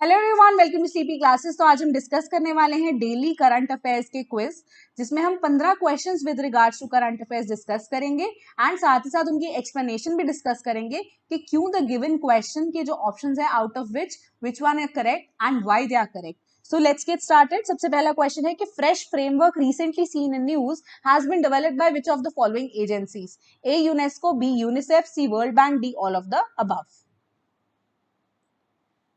Hello everyone, welcome to CP classes. तो आज हम डिस्कस करने वाले हैं डेली करंट अफेयर्स के क्विज, जिसमें हम 15 questions with regards to current affairs discuss करेंगे एंड साथ ही साथ उनकी एक्सप्लेनेशन भी डिस्कस करेंगे कि क्यों द गिवन क्वेश्चन के जो ऑप्शंस है out of which one are correct and why they are correct. So let's get started. सबसे पहला क्वेश्चन है कि fresh framework recently seen in news has been developed by which of the following agencies? A UNESCO, B UNICEF, C World Bank, D all of the above.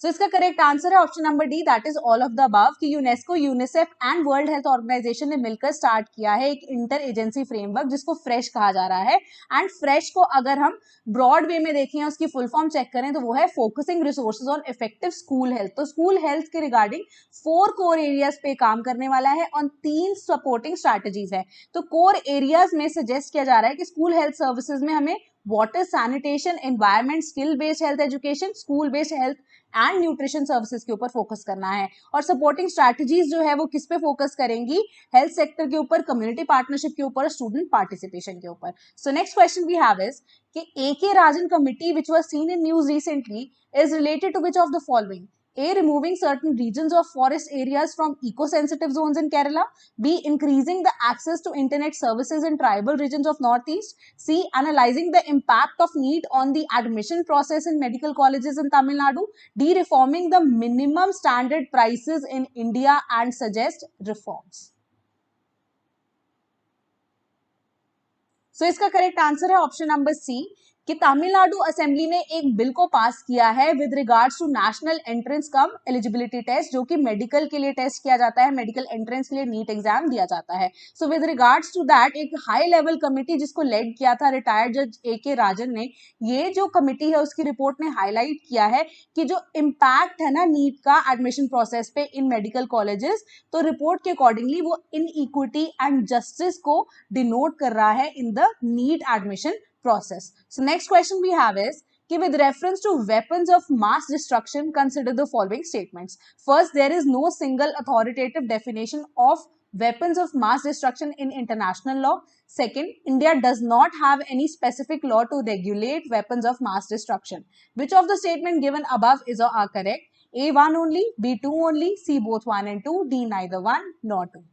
So इसका correct answer है option number D, that is all of the above, कि UNESCO, UNICEF and world health organisation ने मिलकर start किया है एक inter agency framework जिसको fresh कहा जा रहा है। एंड फ्रेश को अगर हम ब्रॉड वे में देखें, उसकी फुल फॉर्म चेक करें तो वो है focusing resources on effective school health. तो स्कूल हेल्थ के रिगार्डिंग 4 कोर एरियाज पे काम करने वाला है और 3 सपोर्टिंग स्ट्रैटेजीज है। तो कोर एरियाज में सजेस्ट किया जा रहा है कि स्कूल हेल्थ सर्विसेज में हमें water, sanitation, environment, skill based health education, school based health and nutrition services के ऊपर फोकस करना है। और सपोर्टिंग स्ट्रैटेजीज जो है वो किस पे फोकस करेंगी? हेल्थ सेक्टर के ऊपर, कम्युनिटी पार्टनरशिप के ऊपर, स्टूडेंट पार्टिसिपेशन के ऊपर। So next question we have is कि AK Rajan committee which was seen in news recently is related to which of the following? A. Removing certain regions of forest areas from eco-sensitive zones in Kerala. B. Increasing the access to internet services in tribal regions of Northeast. C. Analyzing the impact of NEET on the admission process in medical colleges in Tamil Nadu. D. Reforming the minimum standard prices in India and suggest reforms. So इसका correct answer है option number C, कि Tamil Nadu assembly ने एक bill को पास किया है with regards to national entrance cum eligibility test, जो कि मेडिकल के लिए टेस्ट किया जाता है, मेडिकल एंट्रेंस के लिए नीट एग्जाम दिया जाता है। So with regards to that एक हाई लेवल कमिटी जिसको लेड किया था रिटायर्ड जज AK राजन ने, ये जो कमिटी है उसकी रिपोर्ट में हाईलाइट किया है कि जो इम्पैक्ट है ना नीट का एडमिशन प्रोसेस पे इन मेडिकल कॉलेजेस, तो रिपोर्ट के अकॉर्डिंगली वो इनइक्विटी एंड जस्टिस को डिनोट कर रहा है in the NEET admission process. So next question we have is कि with reference to weapons of mass destruction, consider the following statements. First, there is no single authoritative definition of weapons of mass destruction in international law. Second, India does not have any specific law to regulate weapons of mass destruction. Which of the statement given above is or are correct? A, 1 only, B, 2 only, C, both 1 and 2, D, neither 1 nor 2.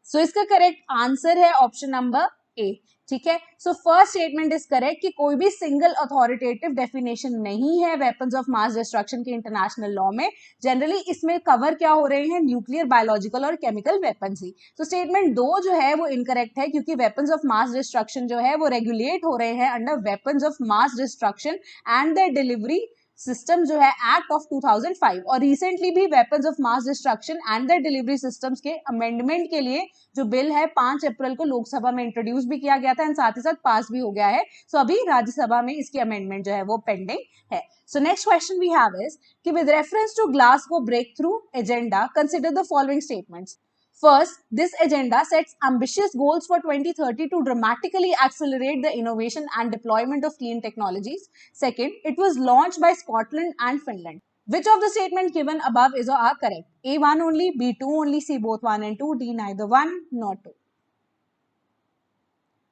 सो इसका correct answer है option number ए। ठीक है, so first statement is correct कि कोई भी single authoritative definition नहीं है weapons of mass destruction के इंटरनेशनल लॉ में। जनरली इसमें कवर क्या हो रहे हैं? न्यूक्लियर, बायोलॉजिकल और केमिकल वेपन्स ही। तो स्टेटमेंट 2 जो है वो इनकरेक्ट है, क्योंकि वेपन्स ऑफ मास डिस्ट्रक्शन जो है वो रेगुलेट हो रहे हैं under weapons of mass destruction and the delivery system जो है एक्ट ऑफ 2005। और रिसेंटली भी weapons of mass destruction and the delivery systems के अमेंडमेंट के लिए जो बिल है 5 अप्रैल को लोकसभा में इंट्रोड्यूस भी किया गया था एंड साथ ही साथ पास भी हो गया है। सो अभी राज्यसभा में इसकी अमेंडमेंट जो है वो पेंडिंग है। So next question we have is कि with reference to Glasgow breakthrough agenda, consider the following statements. First, this agenda sets ambitious goals for 2030 to dramatically accelerate the innovation and deployment of clean technologies. Second, it was launched by Scotland and Finland. Which of the statements given above is or are correct? A, 1 only, B, 2 only, C, both 1 and 2, D, neither 1 nor 2.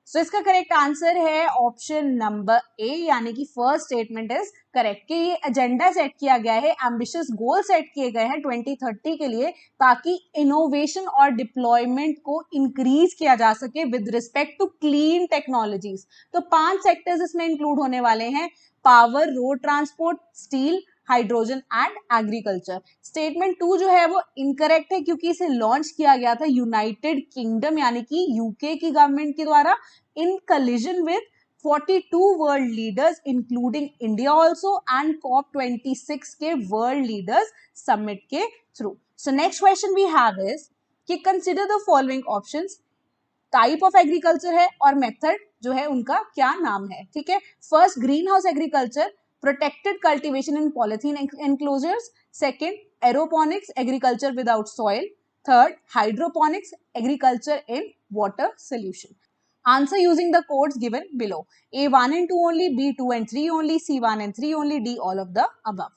सो इसका correct answer है option number ए, यानी कि first statement is correct कि ये agenda set किया गया है, ambitious goal set किए गए हैं 2030 के लिए, ताकि इनोवेशन और डिप्लॉयमेंट को इंक्रीज किया जा सके with respect to clean technologies. तो 5 सेक्टर्स इसमें इंक्लूड होने वाले हैं: power, road transport, steel, hydrogen and agriculture. Statement 2 जो है वो इनकरेक्ट है, क्योंकि इसे लॉन्च किया गया था यूनाइटेड किंगडम यानी कि यूके की गवर्नमेंट के द्वारा in collision with 42 world leaders including India also and COP26 के world leaders summit के through. So next question we have is कि consider the following options. Type of agriculture है और मेथड जो है उनका क्या नाम है। ठीक है, first green house agriculture, protected cultivation in polythene enclosures. Second, aeroponics agriculture without soil. Third, hydroponics agriculture in water solution. Answer using the codes given below. A, 1 and 2 only, B, 2 and 3 only, C, 1 and 3 only, D, all of the above.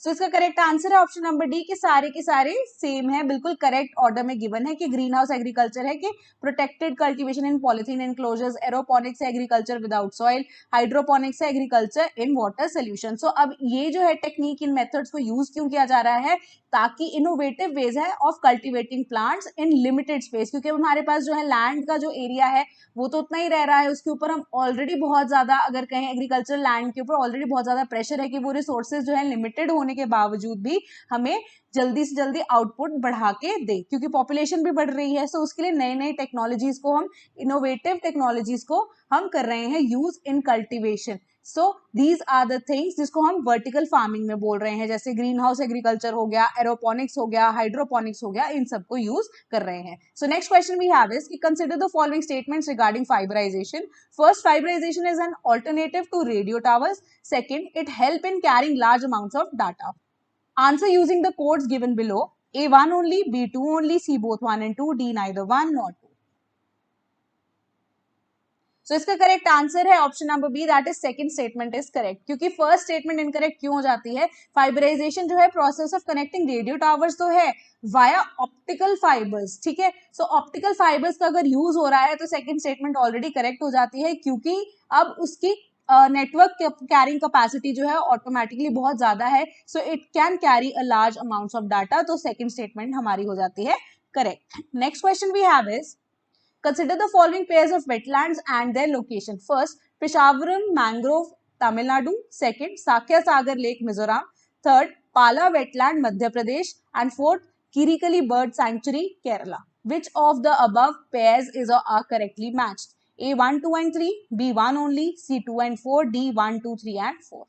So इसका correct answer है option number D कि सारे के सारे same है, बिल्कुल correct order में given है कि ग्रीन हाउस एग्रीकल्चर है कि protected cultivation in polythene enclosures, aeroponics agriculture without soil, hydroponics agriculture in water solution. So अब ये जो है टेक्निक, इन मेथड्स को यूज क्यों किया जा रहा है, ताकि इनोवेटिव वेज है of cultivating plants in limited space, क्योंकि अब हमारे पास जो है लैंड का जो एरिया है वो तो उतना ही रह रहा है, उसके ऊपर हम ऑलरेडी बहुत ज्यादा, अगर कहें एग्रीकल्चर लैंड के ऊपर ऑलरेडी बहुत ज्यादा प्रेशर है कि वो रिसोर्सेज जो है लिमिटेड होने के बावजूद भी हमें जल्दी से जल्दी आउटपुट बढ़ा के दे, क्योंकि पॉपुलेशन भी बढ़ रही है। सो उसके लिए नई नई टेक्नोलॉजीज को हम, इनोवेटिव टेक्नोलॉजीज को हम कर रहे हैं use in cultivation. So these are the things जिसको हम वर्टिकल फार्मिंग में बोल रहे हैं, जैसे ग्रीन हाउस एग्रीकल्चर हो गया, एरोपोनिक्स हो गया, हाइड्रोपोनिक्स हो गया, इन सबको यूज कर रहे हैं। So next question we have is कि consider the following statements regarding fibreisation. First, fibreisation is an alternative to radio towers. Second, it help in carrying large amounts of data. Answer using the codes given below. A1 only, B2 only, C both 1 and 2, D neither 1 nor 2. So इसका correct answer है option number B, that is second statement is correct, क्योंकि first statement incorrect क्यों हो जाती है? Fibreisation जो है process of connecting radio towers तो है वाया ऑप्टिकल फाइबर्स, ठीक है। सो ऑप्टिकल फाइबर्स का अगर यूज हो रहा है तो सेकंड स्टेटमेंट ऑलरेडी करेक्ट हो जाती है, क्योंकि अब उसकी नेटवर्क कैरिंग कैपेसिटी जो है ऑटोमेटिकली बहुत ज्यादा है, so it can carry a large amounts of data, तो सेकंड स्टेटमेंट हमारी हो जाती है correct. Next question we have is consider the following pairs of wetlands and their location. First, Peshavaram Mangrove, Tamil Nadu. Second, Sakya Sagar Lake, Mizoram. Third, Pala Wetland, Madhya Pradesh. And fourth, Kirikali Bird Sanctuary, Kerala. Which of the above pairs is or are correctly matched? A 1, 2 and 3, B 1 only, C 2 and 4, D 1, 2, 3 and 4.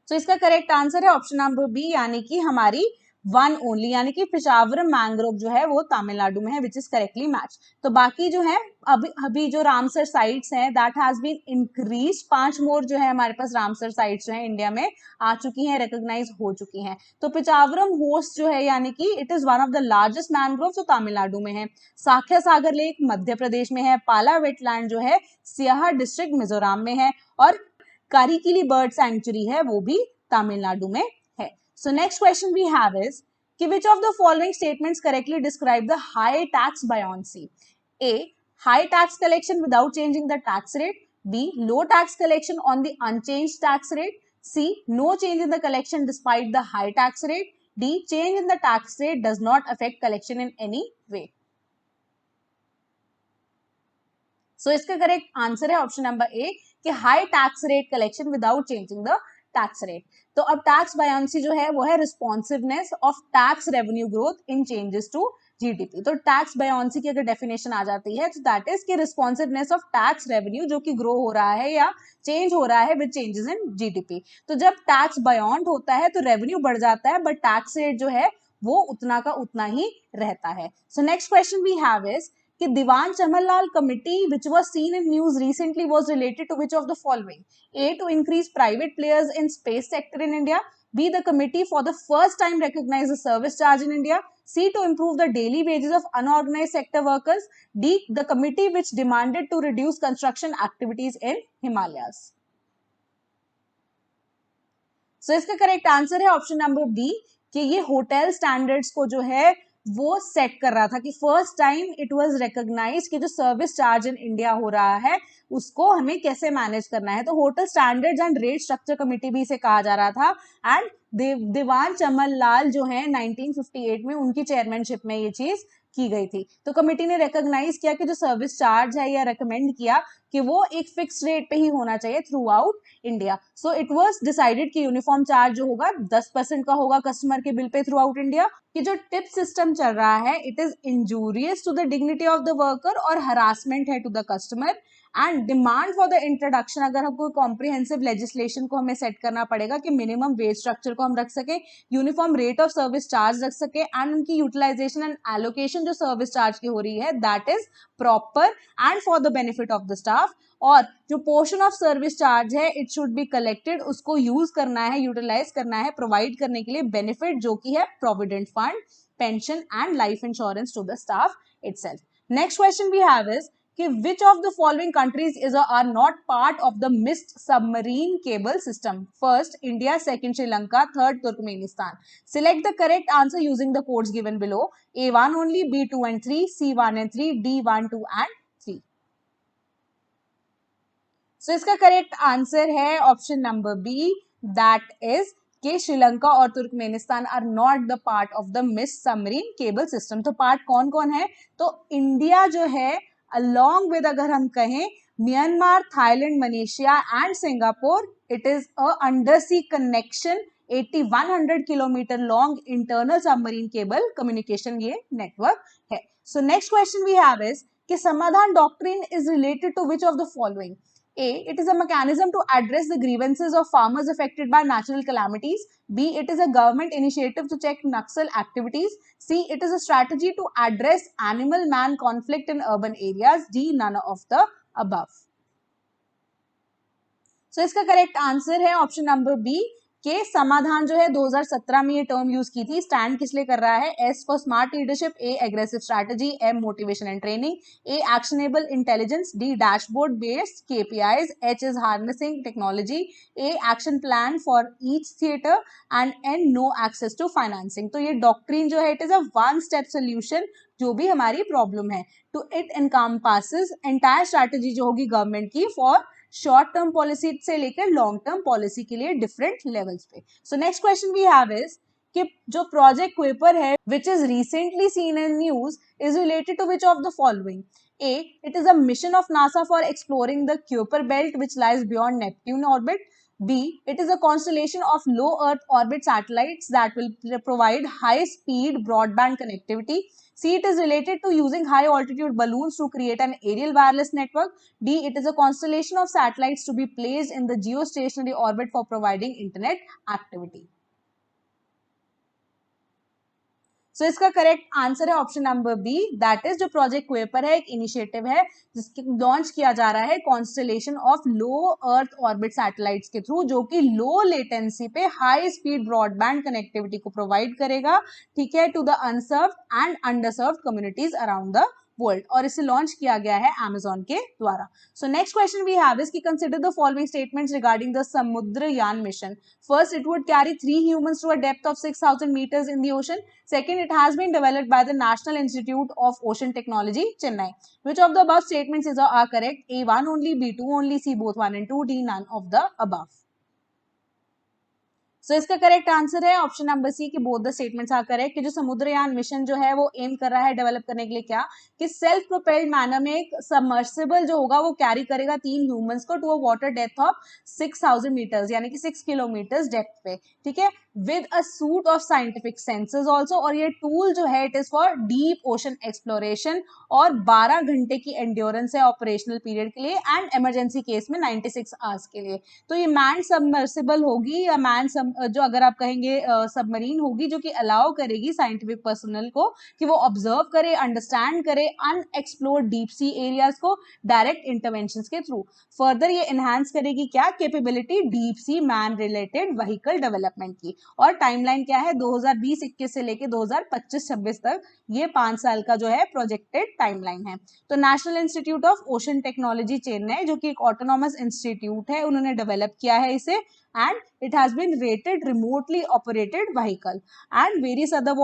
So इसका correct answer है option number B, यानी कि हमारी 1 only, यानी कि पेशावरम mangrove जो है वो तमिलनाडु में है, विच इज करेक्टली मैच। तो बाकी जो है अभी जो रामसर साइट्स हैं दैट हैज बीन इंक्रीज, 5 मोर जो है हमारे पास रामसर साइट्स जो है इंडिया में आ चुकी हैं, रिकॉग्नाइज हो चुकी हैं। तो पेशावरम होस्ट जो है यानी कि it is one of the largest mangrove जो तमिलनाडु में है। साख्या सागर लेक मध्य प्रदेश में है, पाला वेटलैंड जो है सियाहा डिस्ट्रिक्ट मिजोरम में है, और कारिकिली बर्ड सैंक्चुरी है वो भी तमिलनाडु में है। So next question we have is कि which of the following statements correctly describe the high tax buoyancy? A, high tax collection without changing the tax rate. B, low tax collection on the unchanged tax rate. C, no change in the collection despite the high tax rate. D, change in the tax rate does not affect collection in any way. So इसका correct answer है option number A कि high tax rate collection without changing the tax rate. तो अब tax buoyancy जो है वो है responsiveness of tax revenue growth in changes to GDP. तो टैक्स बायंसी की अगर डेफिनेशन आ जाती है तो दैट इज कि रिस्पॉन्सिवनेस ऑफ टैक्स रेवेन्यू जो कि ग्रो हो रहा है या चेंज हो रहा है विद चेंजेस इन जीडीपी। तो जब टैक्स बायॉन्ड होता है तो रेवेन्यू बढ़ जाता है, बट टैक्स रेट जो है वो उतना का उतना ही रहता है। So next question we have is कि Diwan Chamanlal committee which was seen in news recently was related to which of the following? A, to increase private players in space sector in India. B, the committee for the first time recognized the service charge in India. C, to improve the daily wages of unorganized sector workers. D, the committee which demanded to reduce construction activities in Himalayas. So इसका correct answer है option number B कि ये hotel standards को जो है वो set कर रहा था कि first time it was recognise कि जो सर्विस चार्ज इन इंडिया हो रहा है उसको हमें कैसे मैनेज करना है। तो hotel standards and rate structure committee भी इसे कहा जा रहा था, एंड दीवान चमनलाल जो है 1958 में उनकी चेयरमैनशिप में ये चीज की गई थी। तो कमेटी ने रिकॉग्नाइज किया कि जो सर्विस चार्ज है या रिकमेंड किया कि वो एक फिक्स रेट पे ही होना चाहिए through out India. So it was decided कि यूनिफॉर्म चार्ज जो होगा 10% का होगा कस्टमर के bill pay through out India. कि जो टिप सिस्टम चल रहा है it is injurious to the dignity of the worker और हरासमेंट है to the customer, and demand for the introduction, अगर हमको कॉम्प्रिहेंसिव लेजिस्लेशन को हमें सेट करना पड़ेगा कि मिनिमम वेज स्ट्रक्चर को हम रख सके, uniform rate of service charge रख सके, एंड उनकी यूटिलाइजेशन एंड एलोकेशन जो सर्विस चार्ज की हो रही है that is proper and for the benefit of the staff. और जो पोर्शन ऑफ सर्विस चार्ज है इट शुड बी कलेक्टेड, उसको यूज करना है, यूटिलाइज करना है प्रोवाइड करने के लिए बेनिफिट जो कि है provident fund, pension and life insurance to the staff itself. Next question we have is कि which of the following countries are not part of the missed submarine cable system? First India, second Sri Lanka, third Turkmenistan. Select the correct answer using the codes given below. A1 only, B2 and 3, C1 and 3, D1, 2 and 3. So इसका correct answer है option number B, that is कि श्रीलंका और Turkmenistan are not the part of the MIST submarine cable system. तो part कौन कौन है? तो India जो है अलॉन्ग विद अगर हम कहें Myanmar, Thailand, Malaysia and Singapore, it is a under sea connection 8100 kilometre long internal submarine cable communication ये नेटवर्क है. So next question we have is कि Samadhan doctrine is related to which of the following? A, it is a mechanism to address the grievances of farmers affected by natural calamities. B, it is a government initiative to check Naxal activities. C, it is a strategy to address animal-man conflict in urban areas. D, none of the above. So इसका correct answer है option number B के समाधान जो है 2017 में ये term use की थी. स्टैंड किस लिए कर रहा है? S for smart leadership, A aggressive strategy, M motivation and training, A actionable intelligence, D dashboard based KPIs, H is harnessing technology, A action plan for each theatre and N no access to financing. तो ये doctrine जो है it is a one step solution जो भी हमारी problem है. To it encompasses entire strategy जो होगी गवर्नमेंट की फॉर शॉर्ट टर्म पॉलिसी से लेकर लॉन्ग टर्म पॉलिसी के लिए डिफरेंट लेवल्स पे. So next question we have is कि जो प्रोजेक्ट क्वेपर है which is recently seen in news is related to which of the following? A, it is a mission of NASA for exploring the Kuiper belt which lies beyond Neptune orbit. B, it is a constellation of low Earth orbit satellites that will provide high speed broadband connectivity. C, it is related to using high altitude balloons to create an aerial wireless network. D, it is a constellation of satellites to be placed in the geostationary orbit for providing internet activity. So इसका correct answer है option number B, that is जो project Kuiper है एक initiative है जिसके launch किया जा रहा है constellation of low earth orbit satellites के थ्रू, जो कि लो लेटेंसी पे हाई स्पीड ब्रॉडबैंड कनेक्टिविटी को प्रोवाइड करेगा, ठीक है, to the unserved and underserved communities around the world. और इसे लॉन्च किया गया है अमेजॉन के द्वारा. So next question we have is कि consider the following statements regarding the Samudrayaan mission. First, it would carry 3 humans to a depth of 6000 meters in the ocean. Second, it has been developed by the National Institute of Ocean Technology, Chennai. Which of the above statements are correct? A1 only, B2 only, C both 1 and 2, D none of the above. So इसका correct answer है option number C कि both the statements are correct. कि जो Samudrayaan mission जो है वो M कर रहा है डेवलप करने के लिए क्या कि सेल्फ प्रोपेल्ड मैनर में एक सबमर्सिबल जो होगा वो कैरी करेगा 3 ह्यूमंस को to a water depth of 6000 metres यानी कि 6 किलोमीटर्स डेप्थ पे, ठीक है, with a suite of scientific sensors also. और ये टूल जो है it is for deep ocean exploration और 12 घंटे की एंड्योरेंस है ऑपरेशनल पीरियड के लिए एंड इमरजेंसी केस में 96 आवर्स के लिए. तो ये मैन सबमर्सिबल होगी या मैन जो अगर आप कहेंगे सबमरीन होगी जो कि अलाउ करेगी साइंटिफिक पर्सनल को कि वो ऑब्जर्व करे, अंडरस्टैंड करे अनएक्सप्लोर्ड डीप सी एरियाज को डायरेक्ट इंटरवेंशंस के थ्रू. फर्दर ये एनहांस करेगी क्या capability deep sea man related vehicle development की. और टाइमलाइन क्या है 2020-21 से लेके 2025-26 तक, ये 5 साल का जो है प्रोजेक्टेड टाइमलाइन है. तो national institute of ocean technology Chennai जो कि एक ऑटोनॉमस इंस्टीट्यूट है उन्होंने डेवलप किया है इसे and it has been rated remotely operated vehicle and various other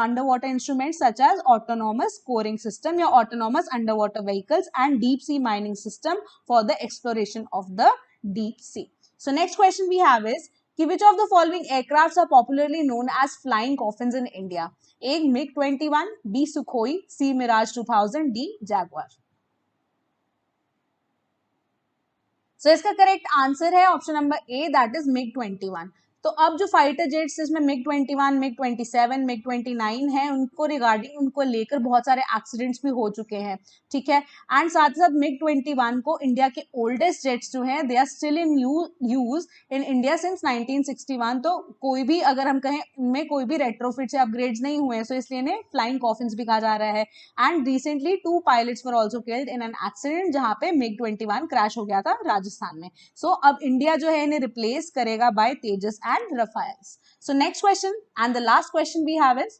underwater instruments such as autonomous coring system या autonomous underwater vehicles and deep sea mining system for the exploration of the deep sea. So next question we have is कि which of the following aircrafts are popularly known as flying coffins in India? A, MiG-21, B, Sukhoi, C, Mirage 2000, D, Jaguar. सो इसका correct answer है option number A, that is MiG-21. तो अब जो fighter jets इसमें MiG-21, MiG-27, MiG-29 है उनको regarding उनको लेकर बहुत सारे एक्सीडेंट्स भी हो चुके हैं, ठीक है. एंड साथ ही साथ MiG-21 को इंडिया के ओल्डेस्ट जेट्स जो हैं they are still in use in India since 1961. तो कोई भी अगर हम कहें उनमें कोई भी रेट्रोफिट से अपग्रेड्स नहीं हुए हैं, सो इसलिए इन्हें फ्लाइंग कॉफिन्स भी कहा जा रहा है. And recently 2 pilots were also killed in an accident जहां पे MiG-21 क्रैश हो गया था राजस्थान में. सो अब इंडिया जो है इन्हें रिप्लेस करेगा by Tejas and Rafales. So next question and the last question we have is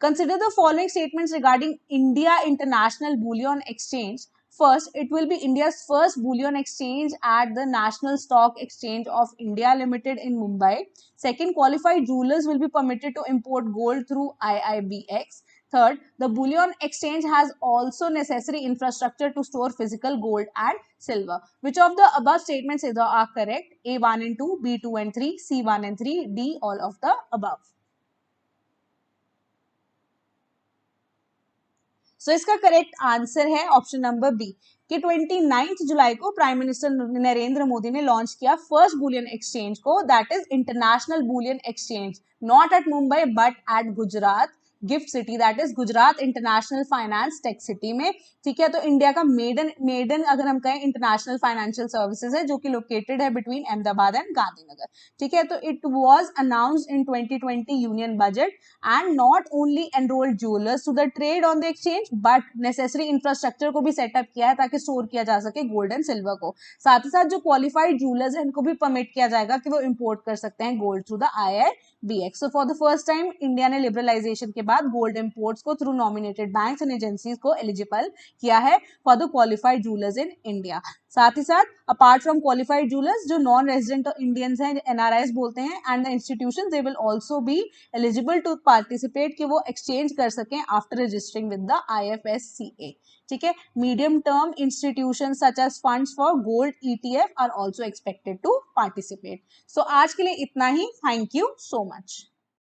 consider the following statements regarding India International Bullion Exchange First, it will be India's first bullion exchange at the National Stock Exchange of India Limited in Mumbai. Second, qualified jewelers will be permitted to import gold through IIBX. Third, the bullion exchange has also necessary infrastructure to store physical gold and silver. Which of the above statements are correct? A1 and 2, B2 and 3, C1 and 3, D all of the above. So इसका correct answer है option number B कि 29 जुलाई को prime minister Narendra Modi ने launch किया first bullion exchange को, that is international bullion exchange, not at Mumbai but at Gujarat gift city, that is Gujarat international finance tech city में। ठीक है, तो इंडिया का मेडन अगर हम कहें इंटरनेशनल फाइनेंशियल सर्विसेज है, जो कि लोकेटेड है बिटवीन अहमदाबाद एंड गांधीनगर। ठीक है, तो it was announced in 2020 union budget and not only enrolled jewellers to the trade on the exchange but necessary infrastructure को भी सेटअप किया है ताकि स्टोर किया जा सके गोल्ड एंड सिल्वर को। साथ ही साथ जो क्वालिफाइड ज्वेलर्स हैं इनको भी परमिट किया जाएगा कि वो इंपोर्ट कर सकते हैं gold through the IIBX। So for the first time India ने लिबरलाइजेशन के बाद गोल्ड इंपोर्ट्स को through nominated banks and agencies को एलिजिबल किया है for the qualified jewellers in India. साथ ही साथ अपार्ट फ्रॉम क्वालिफाइड ज्वेलर्स जो नॉन रेजिडेंट इंडियंस हैं, NRIs बोलते हैं, and the institutions they will also be eligible to participate कि वो एक्सचेंज कर सकें after registering with the IFSCA। ठीक है, medium term institution such as funds for gold ETF are also expected to participate. So आज के लिए इतना ही, थैंक यू सो मच।